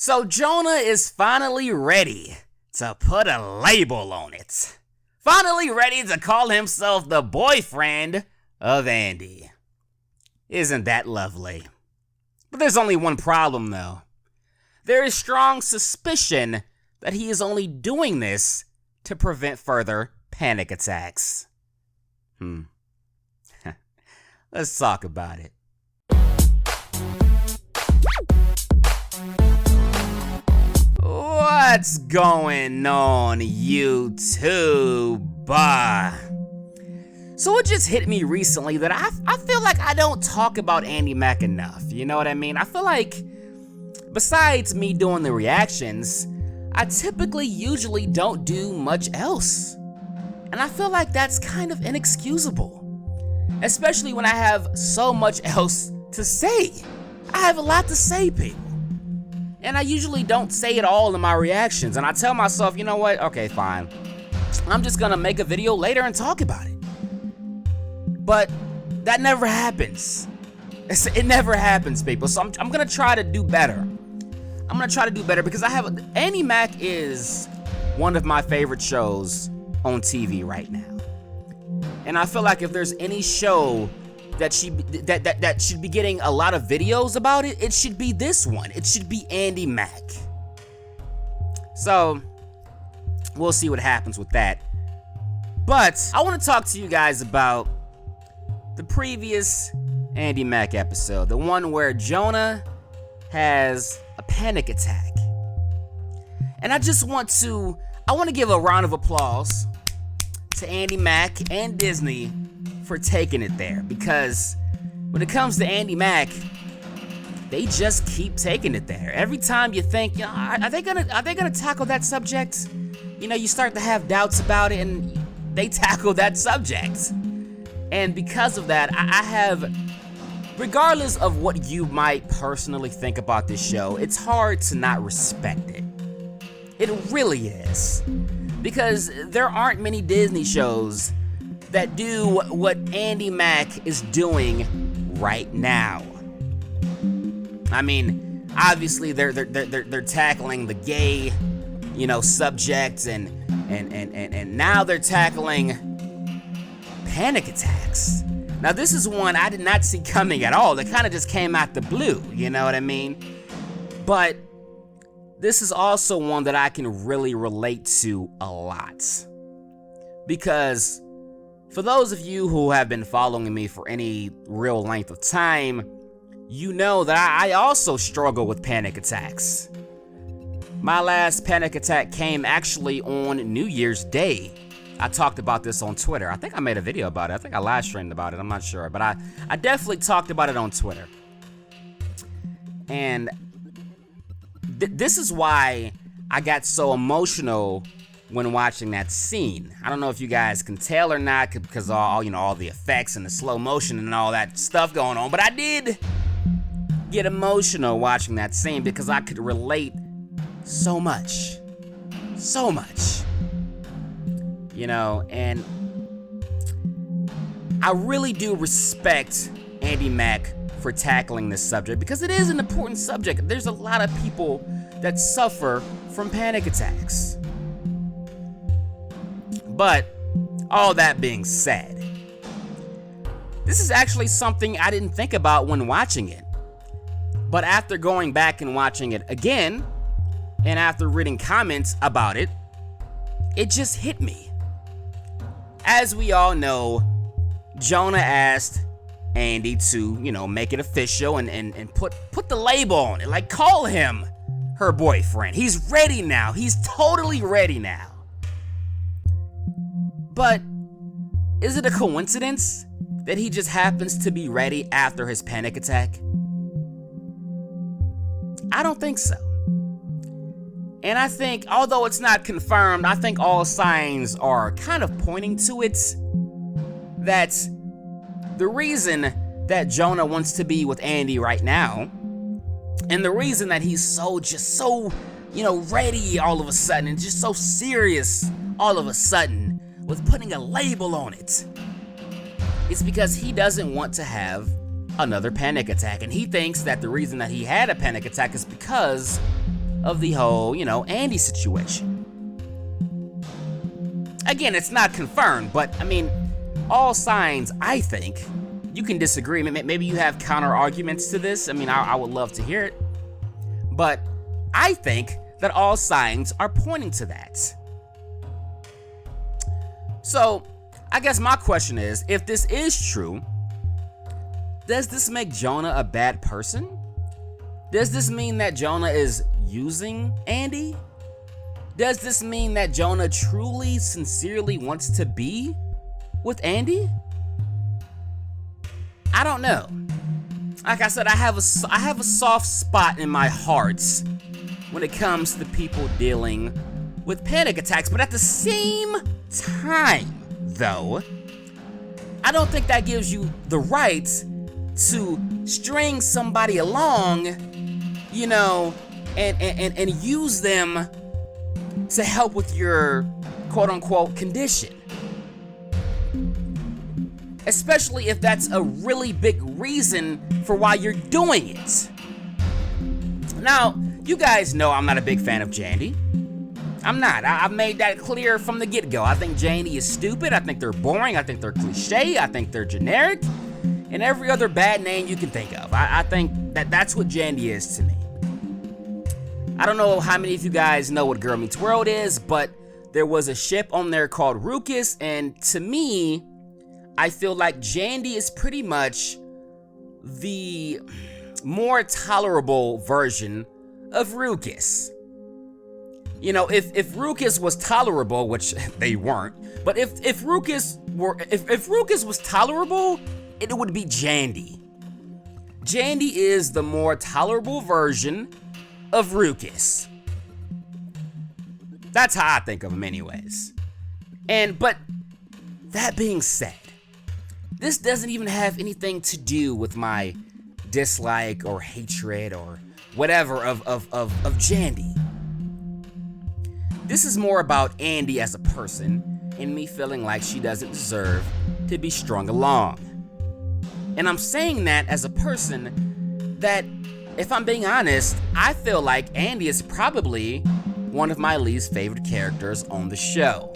So Jonah is finally ready to put a label on it. Finally ready to call himself the boyfriend of Andi. Isn't that lovely? But there's only one problem though. There is strong suspicion that he is only doing this to prevent further panic attacks. Let's talk about it. What's going on, YouTube? So it just hit me recently that I feel like I don't talk about ANDI MACK enough. You know what I mean? I feel like besides me doing the reactions, I usually don't do much else. And I feel like that's kind of inexcusable. Especially when I have so much else to say. I have a lot to say, people. And I usually don't say it all in my reactions. And I tell myself, you know what? Okay, fine. I'm just gonna make a video later and talk about it. But that never happens. It never happens, people. So I'm gonna try to do better. I'm gonna try to do better because ANDI MACK is one of my favorite shows on TV right now. And I feel like if there's any show that should be getting a lot of videos about it, it should be this one. It should be ANDI MACK. So we'll see what happens with that. But I want to talk to you guys about the previous ANDI MACK episode, the one where Jonah has a panic attack. And I want to give a round of applause to ANDI MACK and Disney for taking it there, because when it comes to ANDI MACK, they just keep taking it there. Every time you think, are they gonna tackle that subject? You start to have doubts about it, and they tackle that subject. And because of that, I have, regardless of what you might personally think about this show, it's hard to not respect it. It really is. Because there aren't many Disney shows that do what ANDI MACK is doing right now. I mean, obviously they're tackling the gay, subjects, and now they're tackling panic attacks. Now this is one I did not see coming at all. It kind of just came out the blue, you know what I mean? But this is also one that I can really relate to a lot. Because for those of you who have been following me for any real length of time, you know that I also struggle with panic attacks. My last panic attack came actually on New Year's Day. I talked about this on Twitter. I think I made a video about it. I think I live streamed about it. I'm not sure. But I definitely talked about it on Twitter. And this is why I got so emotional when watching that scene. I don't know if you guys can tell or not because all the effects and the slow motion and all that stuff going on, but I did get emotional watching that scene because I could relate so much. And I really do respect ANDI MACK for tackling this subject because it is an important subject. There's a lot of people that suffer from panic attacks. But all that being said, this is actually something I didn't think about when watching it. But after going back and watching it again, and after reading comments about it, it just hit me. As we all know, Jonah asked Andi to, make it official and put the label on it. Like, call him her boyfriend. He's ready now. He's totally ready now. But is it a coincidence that he just happens to be ready after his panic attack? I don't think so. And I think, although it's not confirmed, I think all signs are kind of pointing to it, that the reason that Jonah wants to be with Andi right now, and the reason that he's so ready all of a sudden, and just so serious all of a sudden, with putting a label on it, is because he doesn't want to have another panic attack. And he thinks that the reason that he had a panic attack is because of the whole, Andi situation. Again, it's not confirmed, but I mean, all signs, I think, you can disagree. Maybe you have counter arguments to this. I mean, I would love to hear it. But I think that all signs are pointing to that. So, I guess my question is, if this is true, does this make Jonah a bad person? Does this mean that Jonah is using Andi? Does this mean that Jonah truly, sincerely wants to be with Andi? I don't know. Like I said, I have a soft spot in my heart when it comes to people dealing with panic attacks, but at the same time, though, I don't think that gives you the right to string somebody along, and use them to help with your quote-unquote condition. Especially if that's a really big reason for why you're doing it. Now, you guys know I'm not a big fan of Jandi. I'm not. I've made that clear from the get-go. I think Jandi is stupid. I think they're boring. I think they're cliche. I think they're generic. And every other bad name you can think of. I think that's what Jandi is to me. I don't know how many of you guys know what Girl Meets World is, but there was a ship on there called Ruckus, and to me, I feel like Jandi is pretty much the more tolerable version of Ruckus. If Ruckus was tolerable, which they weren't, but if Ruckus was tolerable, it would be Jandi. Jandi is the more tolerable version of Ruckus. That's how I think of him anyways. But that being said, this doesn't even have anything to do with my dislike or hatred or whatever of Jandi. This is more about Andi as a person and me feeling like she doesn't deserve to be strung along. And I'm saying that as a person that, if I'm being honest, I feel like Andi is probably one of my least favorite characters on the show.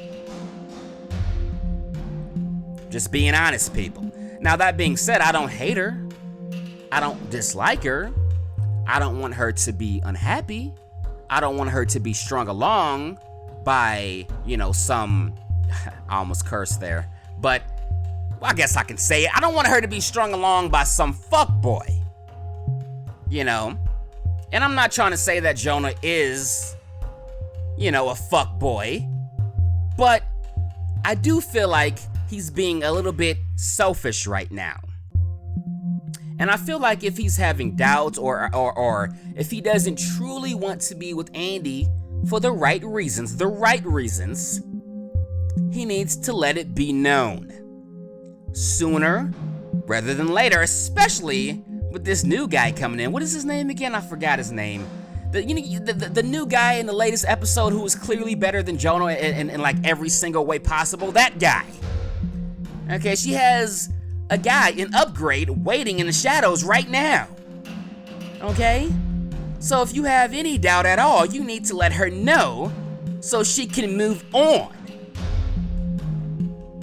Just being honest, people. Now, that being said, I don't hate her. I don't dislike her. I don't want her to be unhappy. I don't want her to be strung along by, some... I almost cursed there. But, I guess I can say it. I don't want her to be strung along by some fuckboy. And I'm not trying to say that Jonah is, a fuckboy. But I do feel like he's being a little bit selfish right now. And I feel like if he's having doubts or if he doesn't truly want to be with Andi for the right reasons, he needs to let it be known sooner rather than later, especially with this new guy coming in. What is his name again? I forgot his name. The new guy in the latest episode who was clearly better than Jonah in like every single way possible. That guy. Okay, she has a guy, an upgrade, waiting in the shadows right now. Okay? So if you have any doubt at all, you need to let her know so she can move on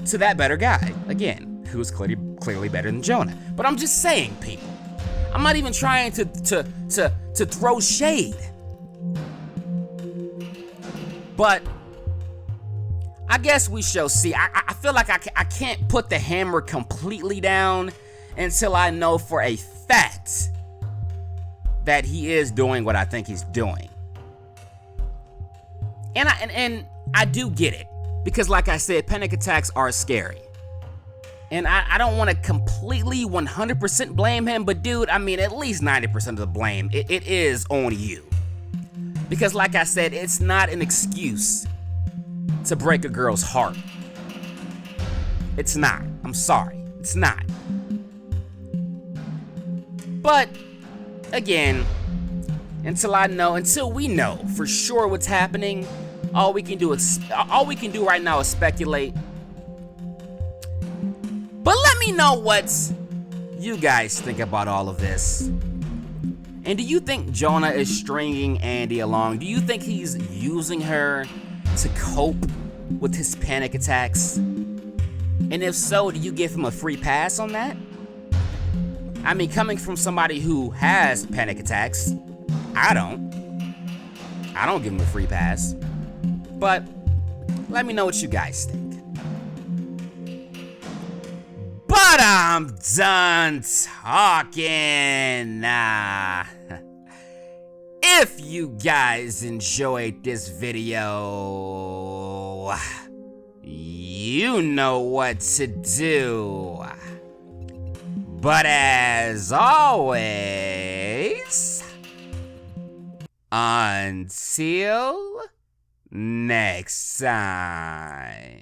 to that better guy. Again, who's clearly better than Jonah. But I'm just saying, people. I'm not even trying to throw shade. But I guess we shall see. I feel like I can't put the hammer completely down until I know for a fact that he is doing what I think he's doing. And I do get it. Because like I said, panic attacks are scary. And I don't want to completely 100% blame him, but dude, I mean, at least 90% of the blame, it is on you. Because like I said, it's not an excuse to break a girl's heart. It's not. I'm sorry. It's not. But, again, until we know for sure what's happening, all we can do right now is speculate. But let me know what you guys think about all of this. And do you think Jonah is stringing Andi along? Do you think he's using her to cope with his panic attacks? And if so, do you give him a free pass on that? I mean, coming from somebody who has panic attacks, I don't give him a free pass. But let me know what you guys think. But I'm done talking. If you guys enjoyed this video, you know what to do. But as always, until next time.